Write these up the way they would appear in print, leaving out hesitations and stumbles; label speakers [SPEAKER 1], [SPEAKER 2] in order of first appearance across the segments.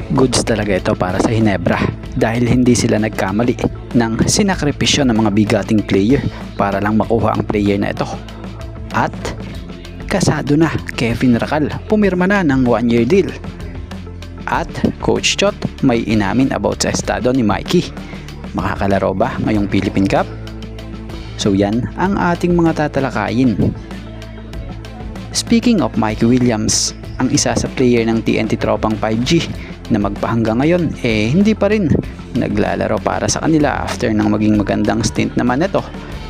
[SPEAKER 1] Goods talaga ito para sa Ginebra dahil hindi sila nagkamali ng sinakripisyo ng mga bigating player para lang makuha ang player na ito. At kasado na Kevin Rakal, pumirma na ng 1-year deal. At Coach Chot may inamin about sa estado ni Mikey. Makakalaro ba ngayong Philippine Cup? So yan ang ating mga tatalakayin. Speaking of Mikey Williams, ang isa sa player ng TNT Tropang 5G na magpahanggang ngayon hindi pa rin naglalaro para sa kanila after ng maging magandang stint naman ito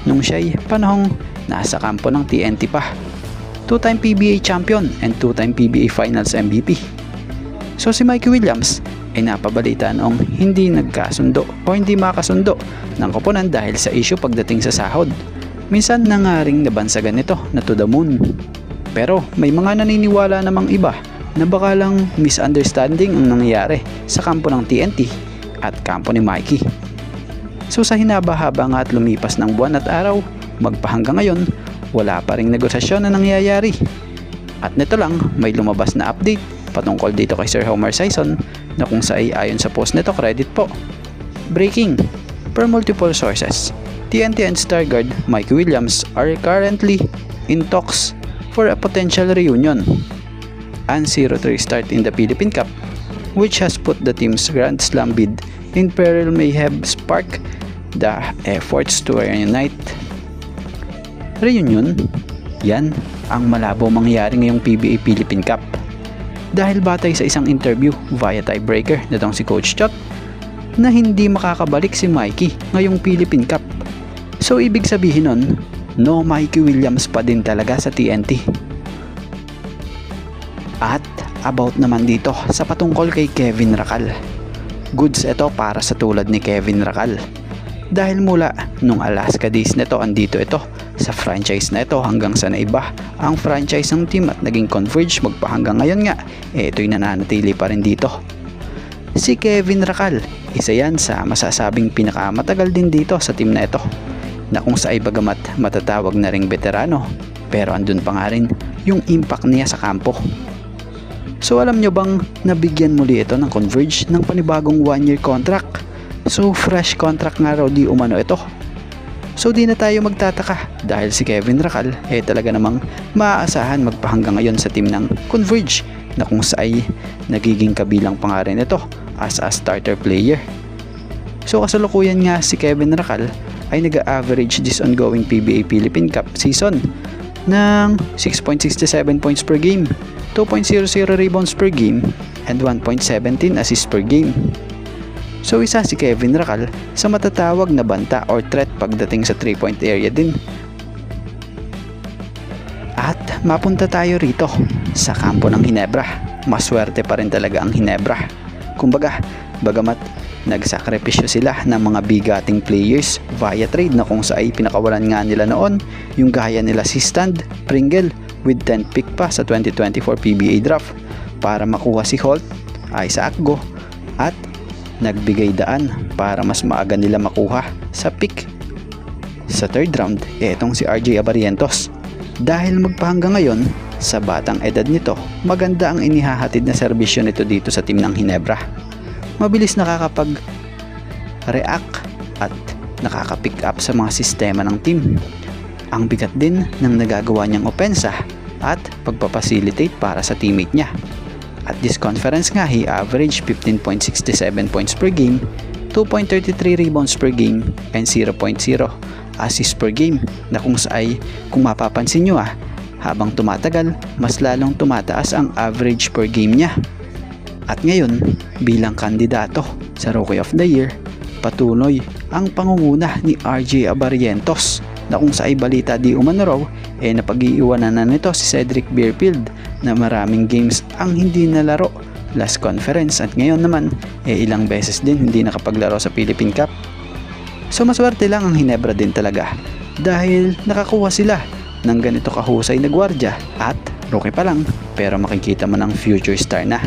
[SPEAKER 1] nung siya'y panahong nasa kampo ng TNT pa. 2-time PBA champion and 2-time PBA Finals MVP. So si Mikey Williams ay napabalita noong hindi nagkasundo o hindi makasundo ng koponan dahil sa issue pagdating sa sahod. Minsan na nga ring nabansagan ito na to the moon. Pero may mga naniniwala namang iba na baka lang misunderstanding ang nangyayari sa kampo ng TNT at kampo ni Mikey. So sa hinaba-haba nga at lumipas ng buwan at araw, magpahanggang ngayon, wala pa ring negosasyon na nangyayari. At nito lang, may lumabas na update patungkol dito kay Sir Homer Sison na kung sa ayon sa post nito, credit po. Breaking, per multiple sources, TNT and Starguard Mikey Williams are currently in talks for a potential reunion and 0-3 start in the Philippine Cup, which has put the team's Grand Slam bid in peril, may have sparked the efforts to reunite. Reunion? Yan ang malabo mangyari ngayong PBA Philippine Cup. Dahil batay sa isang interview via tiebreaker nitong si Coach Chot na hindi makakabalik si Mikey ngayong Philippine Cup. So ibig sabihin nun, no Mikey Williams pa din talaga sa TNT. At about naman dito sa patungkol kay Kevin Rakal. Goods ito para sa tulad ni Kevin Rakal. Dahil mula nung Alaska days nito andito ito sa franchise na ito hanggang sa naiba ang franchise ng team at naging Converge magpahanggang ngayon nga ito'y nananatili pa rin dito. Si Kevin Rakal, isa yan sa masasabing pinakamatagal din dito sa team na ito na kung sa bagamat matatawag na ring veterano pero andun pa nga rin yung impact niya sa kampo. So alam nyo bang nabigyan muli ito ng Converge ng panibagong 1-year contract? So fresh contract nga raw di umano ito. So di na tayo magtataka dahil si Kevin Rakal talaga namang maaasahan magpahanggang ngayon sa team ng Converge na kung saan nagiging kabilang pa nga rin ito as a starter player. So kasalukuyan nga si Kevin Rakal ay nag-average this ongoing PBA Philippine Cup season ng 6.67 points per game, 2.00 rebounds per game, and 1.17 assists per game. So isa si Kevin Rakal sa matatawag na banta or threat pagdating sa 3-point area din. At mapunta tayo rito sa kampo ng Ginebra. Maswerte pa rin talaga ang Ginebra. Kumbaga, bagamat nagsakripisyo sila ng mga bigating players via trade na kung saan pinakawalan nga nila noon yung gaya nila si Stand Pringle with 10th pick pa sa 2024 PBA draft para makuha si Holt, Isaac Go at nagbigay daan para mas maaga nila makuha sa pick sa 3rd round etong si RJ Abarientos. Dahil magpahanggang ngayon sa batang edad nito, maganda ang inihahatid na serbisyo nito dito sa team ng Ginebra. Mabilis nakakapag-react at nakaka-pick up sa mga sistema ng team. Ang bigat din ng nagagawa niyang opensa at pagpapacilitate para sa teammate niya. At this conference nga, he averaged 15.67 points per game, 2.33 rebounds per game, and 0.0 assists per game na kung saan kung mapapansin nyo habang tumatagal, mas lalong tumataas ang average per game niya. At ngayon, bilang kandidato sa Rookie of the Year, patuloy ang pangunguna ni RJ Abarientos na kung sa balita di umano raw napag-iiwanan na nito si Cedric Beerfield na maraming games ang hindi nalaro last conference at ngayon naman ilang beses din hindi nakapaglaro sa Philippine Cup. So maswerte lang ang Ginebra din talaga dahil nakakuha sila ng ganito kahusay na gwardiya at rookie pa lang pero makikita mo ng future star na.